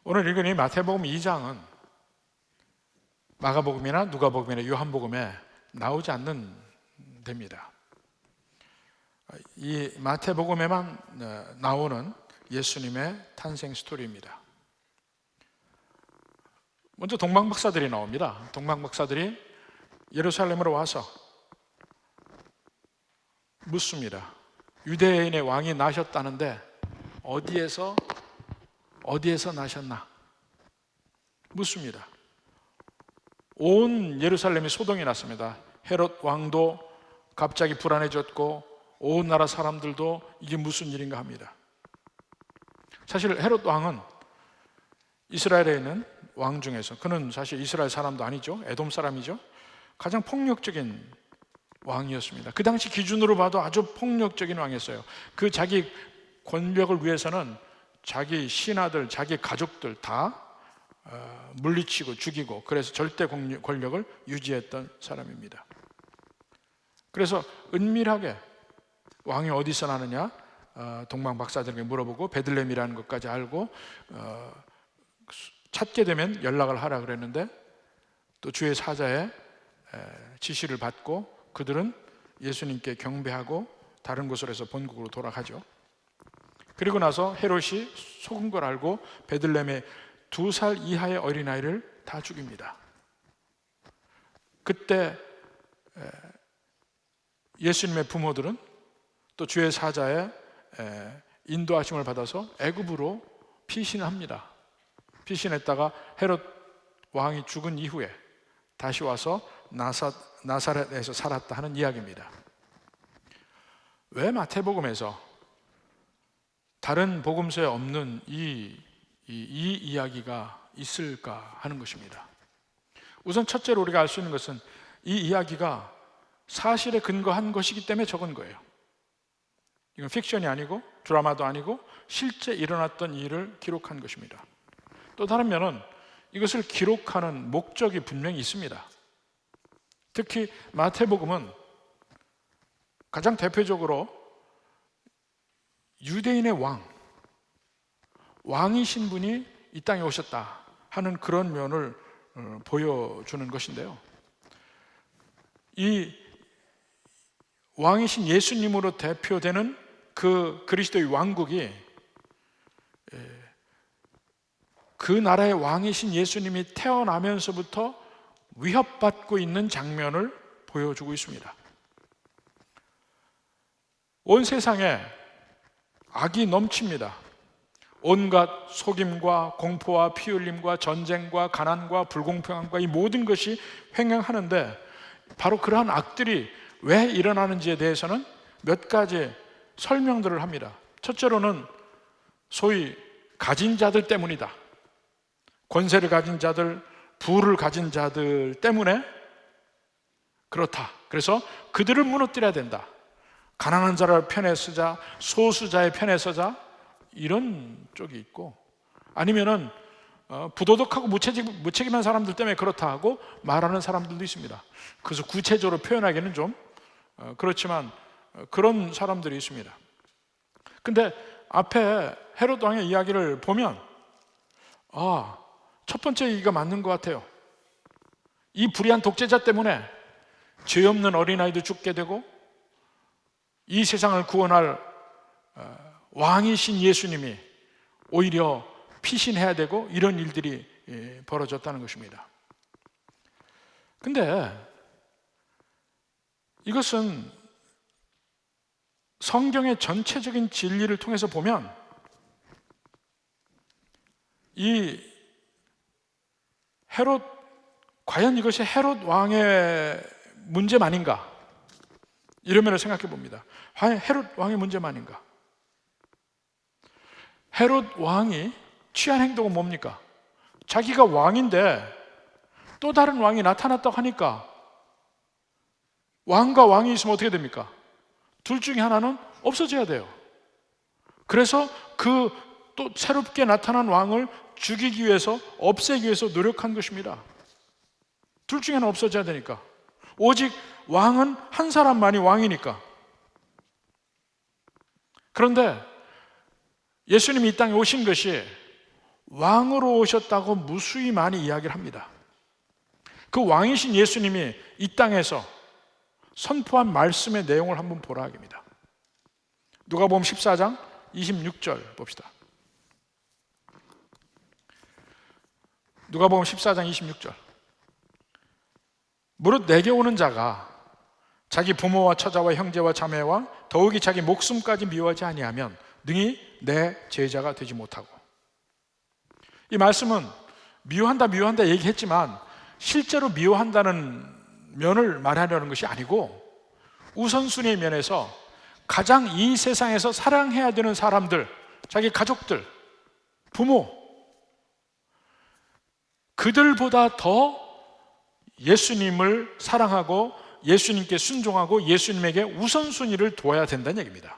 오늘 읽은 이 마태복음 2장은 마가복음이나 누가복음이나 요한복음에 나오지 않는 데입니다. 이 마태복음에만 나오는 예수님의 탄생 스토리입니다. 먼저 동방박사들이 나옵니다. 동방박사들이 예루살렘으로 와서 묻습니다. 유대인의 왕이 나셨다는데 어디에서 나셨나? 묻습니다. 온 예루살렘이 소동이 났습니다. 헤롯 왕도 갑자기 불안해졌고 온 나라 사람들도 이게 무슨 일인가 합니다. 사실 헤롯 왕은 이스라엘에 있는 왕 중에서, 그는 사실 이스라엘 사람도 아니죠. 에돔 사람이죠. 가장 폭력적인 왕이었습니다. 그 당시 기준으로 봐도 아주 폭력적인 왕이었어요. 그 자기 권력을 위해서는 자기 신하들, 자기 가족들 다 물리치고 죽이고, 그래서 절대 권력을 유지했던 사람입니다. 그래서 은밀하게 왕이 어디서 나느냐 동방 박사들에게 물어보고 베들레헴이라는 것까지 알고 찾게 되면 연락을 하라 그랬는데, 또 주의 사자의 지시를 받고 그들은 예수님께 경배하고 다른 곳으로 해서 본국으로 돌아가죠. 그리고 나서 헤롯이 속은 걸 알고 베들레헴에 2살 이하의 어린아이를 다 죽입니다. 그때 예수님의 부모들은 또 주의 사자의 인도하심을 받아서 애굽으로 피신합니다. 피신했다가 헤롯 왕이 죽은 이후에 다시 와서 나사렛에서 살았다 하는 이야기입니다. 왜 마태복음에서 다른 복음서에 없는 이 이야기가 있을까 하는 것입니다. 우선 첫째로 우리가 알 수 있는 것은 이 이야기가 사실에 근거한 것이기 때문에 적은 거예요. 이건 픽션이 아니고 드라마도 아니고 실제 일어났던 일을 기록한 것입니다. 또 다른 면은 이것을 기록하는 목적이 분명히 있습니다. 특히 마태복음은 가장 대표적으로 유대인의 왕이신 분이 이 땅에 오셨다 하는 그런 면을 보여주는 것인데요, 이 왕이신 예수님으로 대표되는 그 그리스도의 왕국이 그 나라의 왕이신 예수님이 태어나면서부터 위협받고 있는 장면을 보여주고 있습니다. 온 세상에 악이 넘칩니다. 온갖 속임과 공포와 피 흘림과 전쟁과 가난과 불공평함과 이 모든 것이 횡행하는데, 바로 그러한 악들이 왜 일어나는지에 대해서는 몇 가지 설명들을 합니다. 첫째로는 소위 가진 자들 때문이다. 권세를 가진 자들, 부를 가진 자들 때문에 그렇다. 그래서 그들을 무너뜨려야 된다. 가난한 자를 편에 서자, 소수자의 편에 서자, 이런 쪽이 있고, 아니면은 부도덕하고 무책임한 사람들 때문에 그렇다 하고 말하는 사람들도 있습니다. 그래서 구체적으로 표현하기는 좀 그렇지만 그런 사람들이 있습니다. 근데 앞에 헤롯 왕의 이야기를 보면 첫 번째 얘기가 맞는 것 같아요. 이 불의한 독재자 때문에 죄 없는 어린아이도 죽게 되고, 이 세상을 구원할 왕이신 예수님이 오히려 피신해야 되고, 이런 일들이 벌어졌다는 것입니다. 근데 이것은 성경의 전체적인 진리를 통해서 보면 이 헤롯, 과연 이것이 헤롯 왕의 문제만인가? 이런 면을 생각해 봅니다. 과연 헤롯 왕의 문제만인가? 헤롯 왕이 취한 행동은 뭡니까? 자기가 왕인데 또 다른 왕이 나타났다고 하니까, 왕과 왕이 있으면 어떻게 됩니까? 둘 중에 하나는 없어져야 돼요. 그래서 그 또 새롭게 나타난 왕을 죽이기 위해서, 없애기 위해서 노력한 것입니다. 둘 중에 하나 없어져야 되니까. 오직 왕은 한 사람만이 왕이니까. 그런데 예수님이 이 땅에 오신 것이 왕으로 오셨다고 무수히 많이 이야기를 합니다. 그 왕이신 예수님이 이 땅에서 선포한 말씀의 내용을 한번 보라 합니다. 누가복음 14장 26절 봅시다. 누가복음 14장 26절. 무릇 내게 오는 자가 자기 부모와 처자와 형제와 자매와 더욱이 자기 목숨까지 미워하지 아니하면 능히 내 제자가 되지 못하고. 이 말씀은 미워한다 얘기했지만 실제로 미워한다는 면을 말하려는 것이 아니고 우선순위의 면에서 가장 이 세상에서 사랑해야 되는 사람들, 자기 가족들, 부모, 그들보다 더 예수님을 사랑하고 예수님께 순종하고 예수님에게 우선순위를 둬야 된다는 얘기입니다.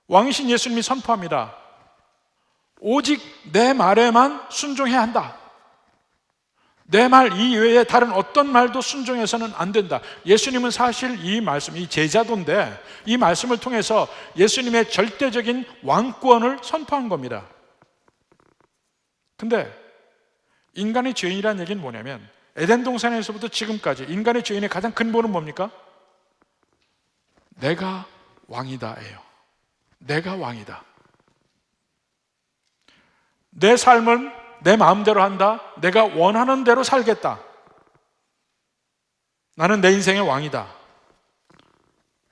왕이신 예수님이 선포합니다. 오직 내 말에만 순종해야 한다. 내 말 이외에 다른 어떤 말도 순종해서는 안 된다. 예수님은 사실 이 말씀, 이 제자도인데 이 말씀을 통해서 예수님의 절대적인 왕권을 선포한 겁니다. 근데 인간의 죄인이라는 얘기는 뭐냐면 에덴 동산에서부터 지금까지 인간의 죄인의 가장 근본은 뭡니까? 내가 왕이다예요. 내가 왕이다. 내 삶은 내 마음대로 한다. 내가 원하는 대로 살겠다. 나는 내 인생의 왕이다.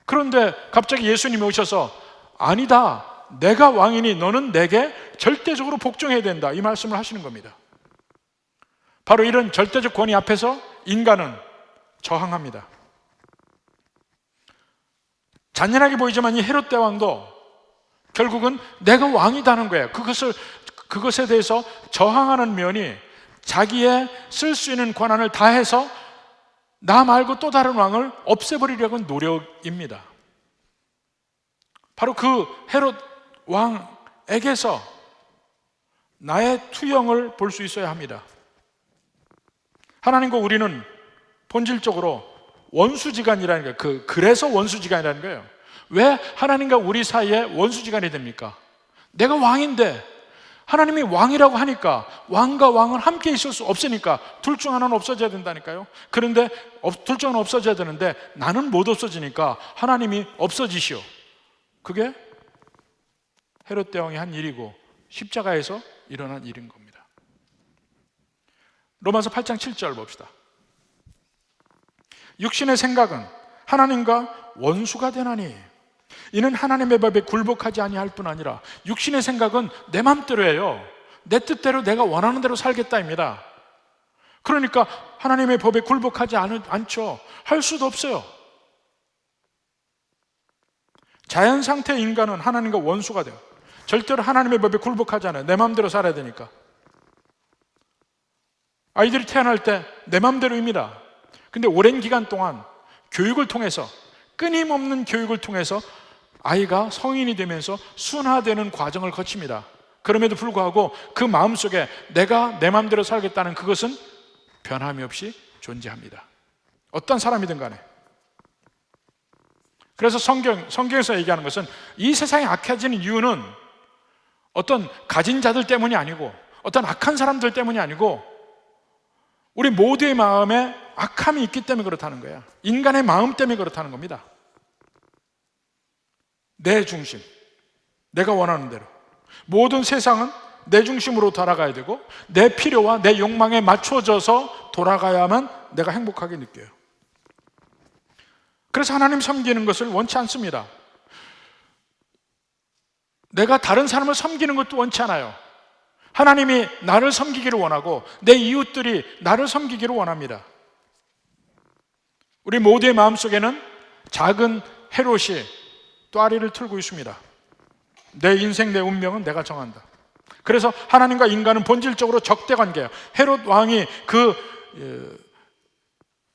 그런데 갑자기 예수님이 오셔서 아니다. 내가 왕이니 너는 내게 절대적으로 복종해야 된다. 이 말씀을 하시는 겁니다. 바로 이런 절대적 권위 앞에서 인간은 저항합니다. 잔인하게 보이지만 이 헤롯 대왕도 결국은 내가 왕이다는 거예요. 그것에 대해서 저항하는 면이 자기의 쓸 수 있는 권한을 다해서 나 말고 또 다른 왕을 없애버리려는 노력입니다. 바로 그 헤롯 왕에게서 나의 투영을 볼 수 있어야 합니다. 하나님과 우리는 본질적으로 원수지간이라는 거예요. 그래서 원수지간이라는 거예요. 왜 하나님과 우리 사이에 원수지간이 됩니까? 내가 왕인데 하나님이 왕이라고 하니까 왕과 왕은 함께 있을 수 없으니까 둘 중 하나는 없어져야 된다니까요. 그런데 둘 중 하나는 없어져야 되는데 나는 못 없어지니까 하나님이 없어지시오. 그게 헤롯 대왕이 한 일이고 십자가에서 일어난 일인 겁니다. 로마서 8장 7절 봅시다. 육신의 생각은 하나님과 원수가 되나니 이는 하나님의 법에 굴복하지 아니할 뿐 아니라 육신의 생각은 내 맘대로예요. 내 뜻대로 내가 원하는 대로 살겠다입니다. 그러니까 하나님의 법에 굴복하지 않죠. 할 수도 없어요. 자연 상태의 인간은 하나님과 원수가 돼요. 절대로 하나님의 법에 굴복하지 않아요. 내 맘대로 살아야 되니까. 아이들이 태어날 때 내 맘대로입니다. 근데 오랜 기간 동안 교육을 통해서, 끊임없는 교육을 통해서 아이가 성인이 되면서 순화되는 과정을 거칩니다. 그럼에도 불구하고 그 마음속에 내가 내 마음대로 살겠다는 그것은 변함이 없이 존재합니다. 어떤 사람이든 간에. 그래서 성경에서 얘기하는 것은 이 세상이 악해지는 이유는 어떤 가진 자들 때문이 아니고 어떤 악한 사람들 때문이 아니고 우리 모두의 마음에 악함이 있기 때문에 그렇다는 거야. 인간의 마음 때문에 그렇다는 겁니다. 내 중심, 내가 원하는 대로. 모든 세상은 내 중심으로 돌아가야 되고 내 필요와 내 욕망에 맞춰져서 돌아가야만 내가 행복하게 느껴요. 그래서 하나님 섬기는 것을 원치 않습니다. 내가 다른 사람을 섬기는 것도 원치 않아요. 하나님이 나를 섬기기를 원하고 내 이웃들이 나를 섬기기를 원합니다. 우리 모두의 마음속에는 작은 헤롯이 또아리를 틀고 있습니다. 내 인생, 내 운명은 내가 정한다. 그래서 하나님과 인간은 본질적으로 적대관계예요. 헤롯 왕이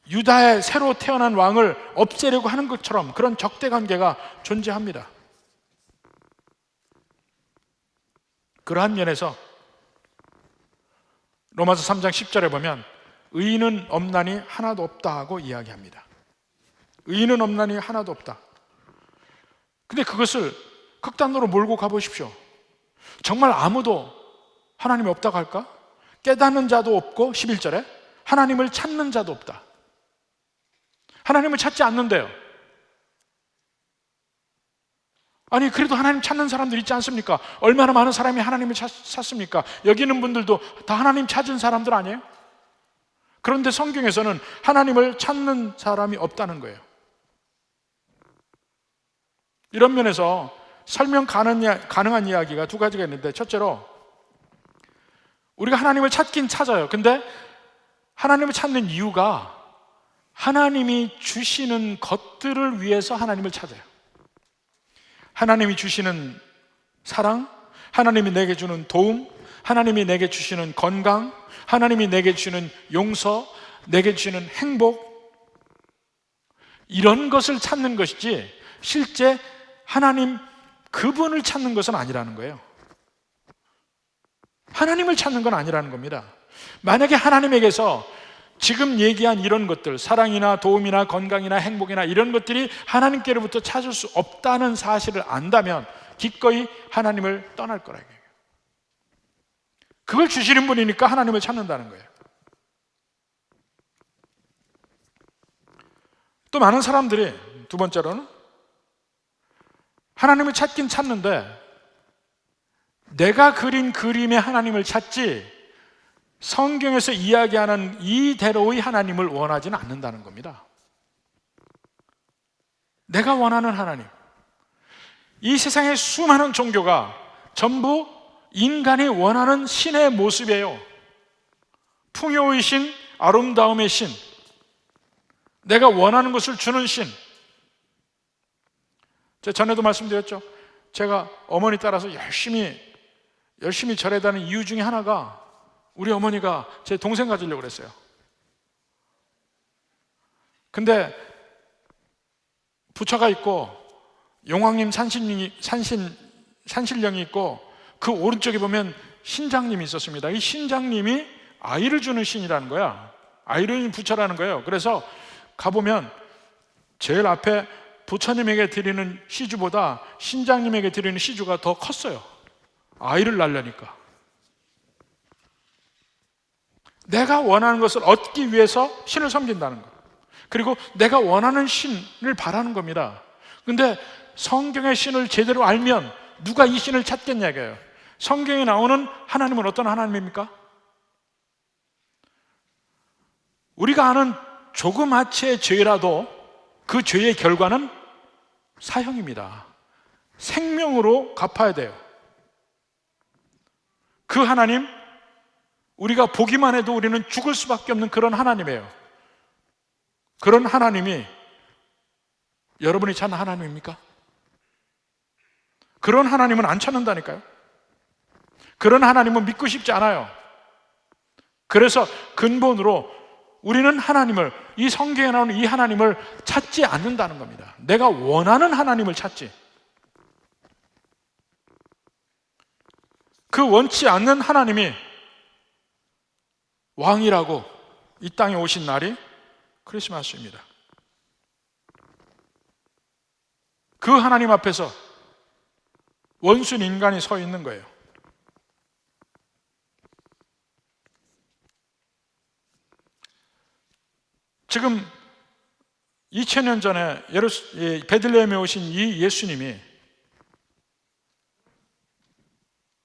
유다의 새로 태어난 왕을 없애려고 하는 것처럼 그런 적대관계가 존재합니다. 그러한 면에서 로마서 3장 10절에 보면 의인은 없나니 하나도 없다 하고 이야기합니다. 의인은 없나니 하나도 없다. 근데 그것을 극단으로 몰고 가보십시오. 정말 아무도 하나님이 없다고 할까? 깨닫는 자도 없고 11절에 하나님을 찾는 자도 없다. 하나님을 찾지 않는데요. 아니 그래도 하나님 찾는 사람들 있지 않습니까? 얼마나 많은 사람이 하나님을 찾습니까? 여기 있는 분들도 다 하나님 찾은 사람들 아니에요? 그런데 성경에서는 하나님을 찾는 사람이 없다는 거예요. 이런 면에서 설명 가능한 이야기가 두 가지가 있는데, 첫째로 우리가 하나님을 찾긴 찾아요. 근데 하나님을 찾는 이유가 하나님이 주시는 것들을 위해서 하나님을 찾아요. 하나님이 주시는 사랑, 하나님이 내게 주는 도움, 하나님이 내게 주시는 건강, 하나님이 내게 주시는 용서, 내게 주시는 행복, 이런 것을 찾는 것이지 실제 하나님 그분을 찾는 것은 아니라는 거예요. 하나님을 찾는 건 아니라는 겁니다. 만약에 하나님에게서 지금 얘기한 이런 것들, 사랑이나 도움이나 건강이나 행복이나 이런 것들이 하나님께로부터 찾을 수 없다는 사실을 안다면 기꺼이 하나님을 떠날 거라고 해요. 그걸 주시는 분이니까 하나님을 찾는다는 거예요. 또 많은 사람들이 두 번째로는 하나님을 찾긴 찾는데 내가 그린 그림의 하나님을 찾지 성경에서 이야기하는 이대로의 하나님을 원하지는 않는다는 겁니다. 내가 원하는 하나님, 이 세상의 수많은 종교가 전부 인간이 원하는 신의 모습이에요. 풍요의 신, 아름다움의 신, 내가 원하는 것을 주는 신. 제가 전에도 말씀드렸죠. 제가 어머니 따라서 열심히 절에다는 이유 중에 하나가 우리 어머니가 제 동생 가지려고 그랬어요. 근데 부처가 있고 용왕님 산신령이 있고 그 오른쪽에 보면 신장님이 있었습니다. 이 신장님이 아이를 주는 신이라는 거야. 아이를 주는 부처라는 거예요. 그래서 가보면 제일 앞에 부처님에게 드리는 시주보다 신장님에게 드리는 시주가 더 컸어요. 아이를 낳으려니까. 내가 원하는 것을 얻기 위해서 신을 섬긴다는 거. 그리고 내가 원하는 신을 바라는 겁니다. 근데 성경의 신을 제대로 알면 누가 이 신을 찾겠냐 이거예요. 성경에 나오는 하나님은 어떤 하나님입니까? 우리가 아는 조그마치의 죄라도 그 죄의 결과는 사형입니다. 생명으로 갚아야 돼요. 그 하나님, 우리가 보기만 해도 우리는 죽을 수밖에 없는 그런 하나님이에요. 그런 하나님이 여러분이 찾는 하나님입니까? 그런 하나님은 안 찾는다니까요. 그런 하나님은 믿고 싶지 않아요. 그래서 근본으로 우리는 하나님을, 이 성경에 나오는 이 하나님을 찾지 않는다는 겁니다. 내가 원하는 하나님을 찾지. 그 원치 않는 하나님이 왕이라고 이 땅에 오신 날이 크리스마스입니다. 그 하나님 앞에서 원수인 인간이 서 있는 거예요. 지금 2000년 전에 베들레헴에 오신 이 예수님이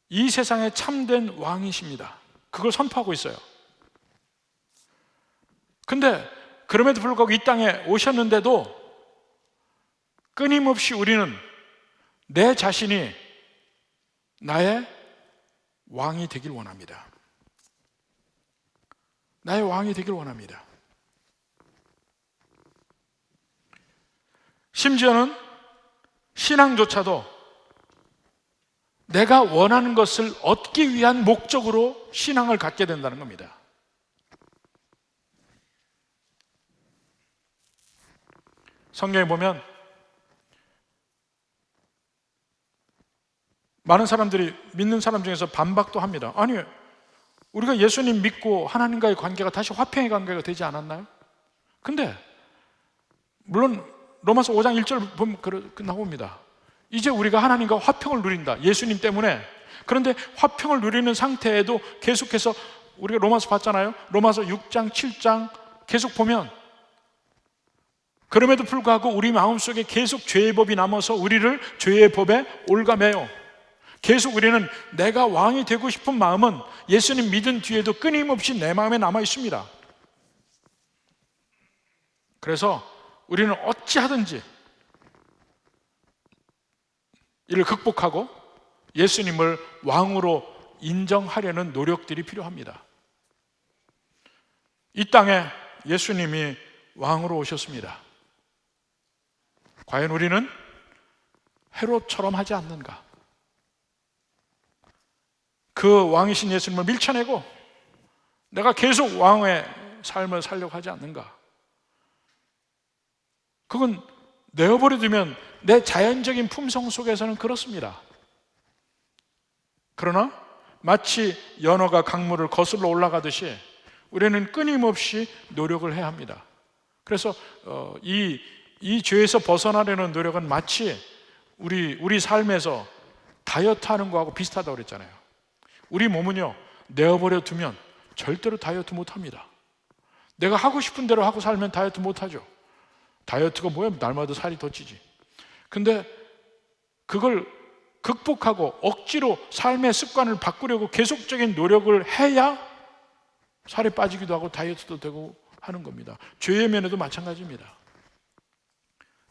이 세상의 참된 왕이십니다. 그걸 선포하고 있어요. 근데 그럼에도 불구하고 이 땅에 오셨는데도 끊임없이 우리는 내 자신이 나의 왕이 되길 원합니다. 나의 왕이 되길 원합니다. 심지어는 신앙조차도 내가 원하는 것을 얻기 위한 목적으로 신앙을 갖게 된다는 겁니다. 성경에 보면 많은 사람들이 믿는 사람 중에서 반박도 합니다. 아니, 우리가 예수님 믿고 하나님과의 관계가 다시 화평의 관계가 되지 않았나요? 근데 물론 로마서 5장 1절 보면 나옵니다. 이제 우리가 하나님과 화평을 누린다. 예수님 때문에 그런데 화평을 누리는 상태에도 계속해서 우리가 로마서 봤잖아요. 로마서 6장, 7장 계속 보면 그럼에도 불구하고 우리 마음속에 계속 죄의 법이 남아서 우리를 죄의 법에 올가매요. 계속 우리는 내가 왕이 되고 싶은 마음은 예수님 믿은 뒤에도 끊임없이 내 마음에 남아 있습니다. 그래서 우리는 어찌하든지 이를 극복하고 예수님을 왕으로 인정하려는 노력들이 필요합니다. 이 땅에 예수님이 왕으로 오셨습니다. 과연 우리는 헤롯처럼 하지 않는가? 그 왕이신 예수님을 밀쳐내고 내가 계속 왕의 삶을 살려고 하지 않는가? 그건 내어버려 두면 내 자연적인 품성 속에서는 그렇습니다. 그러나 마치 연어가 강물을 거슬러 올라가듯이 우리는 끊임없이 노력을 해야 합니다. 그래서 이 죄에서 벗어나려는 노력은 마치 우리 삶에서 다이어트 하는 거하고 비슷하다고 그랬잖아요. 우리 몸은요, 내어버려 두면 절대로 다이어트 못 합니다. 내가 하고 싶은 대로 하고 살면 다이어트 못 하죠. 다이어트가 뭐야? 날마다 살이 더 찌지. 근데 그걸 극복하고 억지로 삶의 습관을 바꾸려고 계속적인 노력을 해야 살이 빠지기도 하고 다이어트도 되고 하는 겁니다. 죄의 면에도 마찬가지입니다.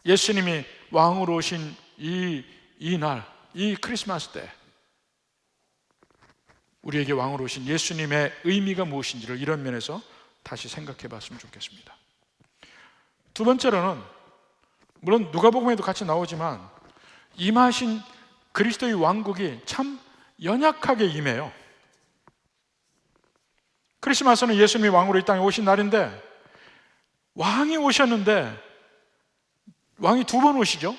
예수님이 왕으로 오신 이 날, 이 크리스마스 때 우리에게 왕으로 오신 예수님의 의미가 무엇인지를 이런 면에서 다시 생각해 봤으면 좋겠습니다. 두 번째로는 물론 누가복음에도 같이 나오지만 임하신 그리스도의 왕국이 참 연약하게 임해요. 크리스마스는 예수님이 왕으로 이 땅에 오신 날인데 왕이 오셨는데 왕이 두 번 오시죠.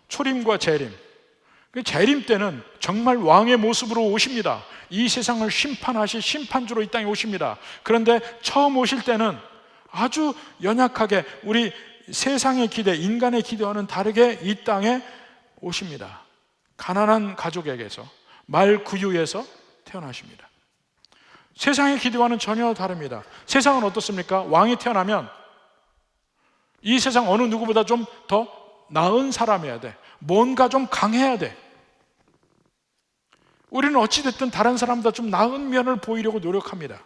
초림과 재림. 재림 때는 정말 왕의 모습으로 오십니다. 이 세상을 심판하실 심판주로 이 땅에 오십니다. 그런데 처음 오실 때는 아주 연약하게 우리 세상의 기대, 인간의 기대와는 다르게 이 땅에 오십니다. 가난한 가족에게서 말구유에서 태어나십니다. 세상의 기대와는 전혀 다릅니다. 세상은 어떻습니까? 왕이 태어나면 이 세상 어느 누구보다 좀 더 나은 사람이어야 돼. 뭔가 좀 강해야 돼. 우리는 어찌됐든 다른 사람보다 좀 나은 면을 보이려고 노력합니다.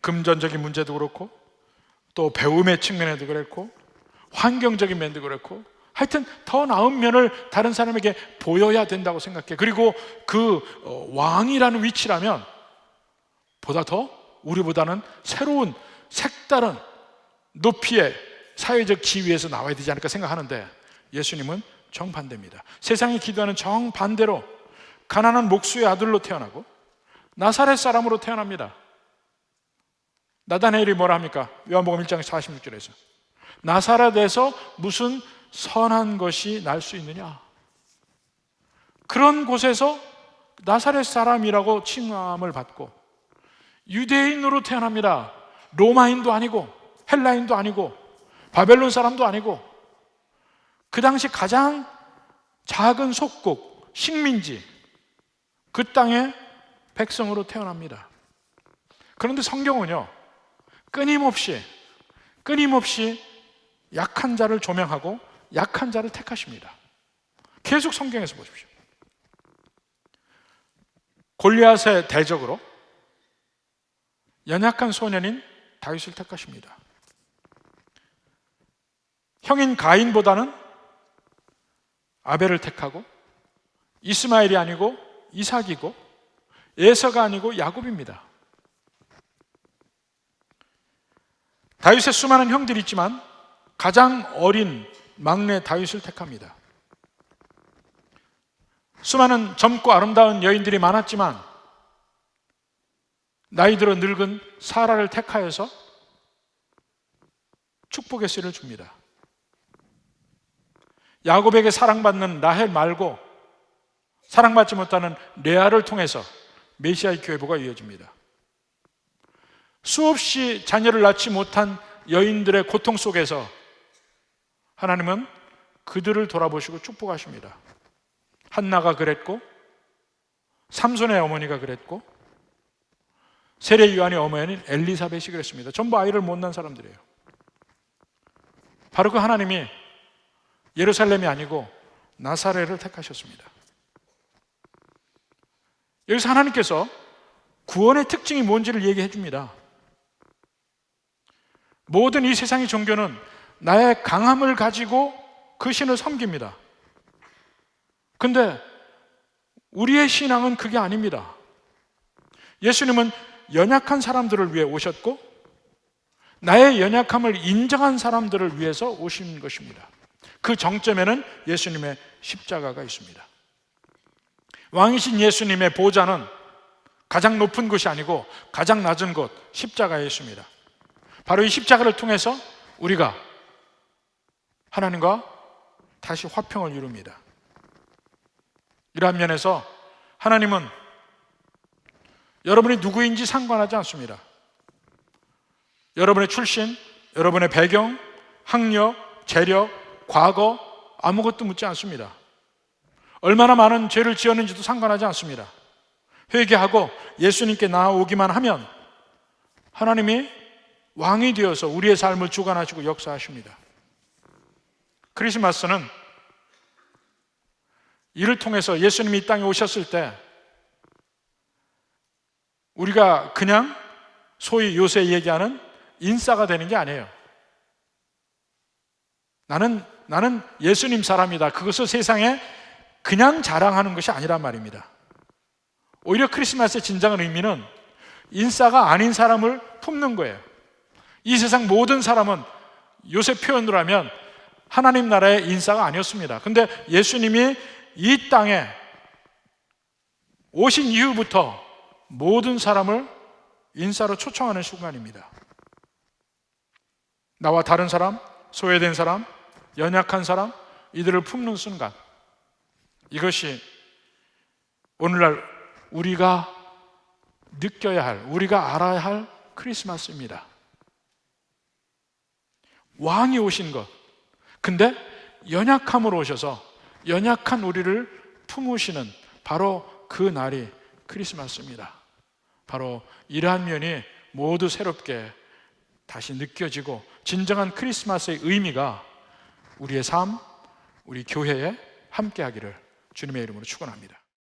금전적인 문제도 그렇고 또 배움의 측면에도 그렇고 환경적인 면도 그렇고 하여튼 더 나은 면을 다른 사람에게 보여야 된다고 생각해. 그리고 그 왕이라는 위치라면 보다 더 우리보다는 새로운 색다른 높이의 사회적 지위에서 나와야 되지 않을까 생각하는데 예수님은 정반대입니다. 세상이 기도하는 정반대로 가난한 목수의 아들로 태어나고 나사렛 사람으로 태어납니다. 나다나엘이 뭐라 합니까? 요한복음 1장 46절에서 나사렛에서 무슨 선한 것이 날 수 있느냐? 그런 곳에서 나사렛 사람이라고 칭함을 받고 유대인으로 태어납니다. 로마인도 아니고 헬라인도 아니고 바벨론 사람도 아니고 그 당시 가장 작은 속국 식민지 그 땅의 백성으로 태어납니다. 그런데 성경은요 끊임없이 약한 자를 조명하고 약한 자를 택하십니다. 계속 성경에서 보십시오. 골리앗의 대적으로 연약한 소년인 다윗을 택하십니다. 형인 가인보다는 아벨을 택하고 이스마엘이 아니고 이삭이고 에서가 아니고 야곱입니다. 다윗의 수많은 형들이 있지만 가장 어린 막내 다윗을 택합니다. 수많은 젊고 아름다운 여인들이 많았지만 나이 들어 늙은 사라를 택하여서 축복의 씨를 줍니다. 야곱에게 사랑받는 라헬 말고 사랑받지 못하는 레아를 통해서 메시아의 교회보가 이어집니다. 수없이 자녀를 낳지 못한 여인들의 고통 속에서 하나님은 그들을 돌아보시고 축복하십니다. 한나가 그랬고, 삼손의 어머니가 그랬고, 세례 요한의 어머니 엘리사벳이 그랬습니다. 전부 아이를 못 낳은 사람들이에요. 바로 그 하나님이 예루살렘이 아니고 나사렛을 택하셨습니다. 여기서 하나님께서 구원의 특징이 뭔지를 얘기해 줍니다. 모든 이 세상의 종교는 나의 강함을 가지고 그 신을 섬깁니다. 근데 우리의 신앙은 그게 아닙니다. 예수님은 연약한 사람들을 위해 오셨고, 나의 연약함을 인정한 사람들을 위해서 오신 것입니다. 그 정점에는 예수님의 십자가가 있습니다. 왕이신 예수님의 보좌는 가장 높은 곳이 아니고 가장 낮은 곳, 십자가에 있습니다. 바로 이 십자가를 통해서 우리가 하나님과 다시 화평을 이룹니다. 이러한 면에서 하나님은 여러분이 누구인지 상관하지 않습니다. 여러분의 출신, 여러분의 배경, 학력, 재력, 과거 아무것도 묻지 않습니다. 얼마나 많은 죄를 지었는지도 상관하지 않습니다. 회개하고 예수님께 나아오기만 하면 하나님이 왕이 되어서 우리의 삶을 주관하시고 역사하십니다. 크리스마스는 이를 통해서 예수님이 이 땅에 오셨을 때 우리가 그냥 소위 요새 얘기하는 인싸가 되는 게 아니에요. 나는 예수님 사람이다. 그것을 세상에 그냥 자랑하는 것이 아니란 말입니다. 오히려 크리스마스의 진정한 의미는 인싸가 아닌 사람을 품는 거예요. 이 세상 모든 사람은 요새 표현으로 하면 하나님 나라의 인싸가 아니었습니다. 근데 예수님이 이 땅에 오신 이후부터 모든 사람을 인싸로 초청하는 순간입니다. 나와 다른 사람, 소외된 사람, 연약한 사람, 이들을 품는 순간, 이것이 오늘날 우리가 느껴야 할, 우리가 알아야 할 크리스마스입니다. 왕이 오신 것, 근데 연약함으로 오셔서 연약한 우리를 품으시는 바로 그 날이 크리스마스입니다. 바로 이러한 면이 모두 새롭게 다시 느껴지고 진정한 크리스마스의 의미가 우리의 삶, 우리 교회에 함께하기를 주님의 이름으로 축원합니다.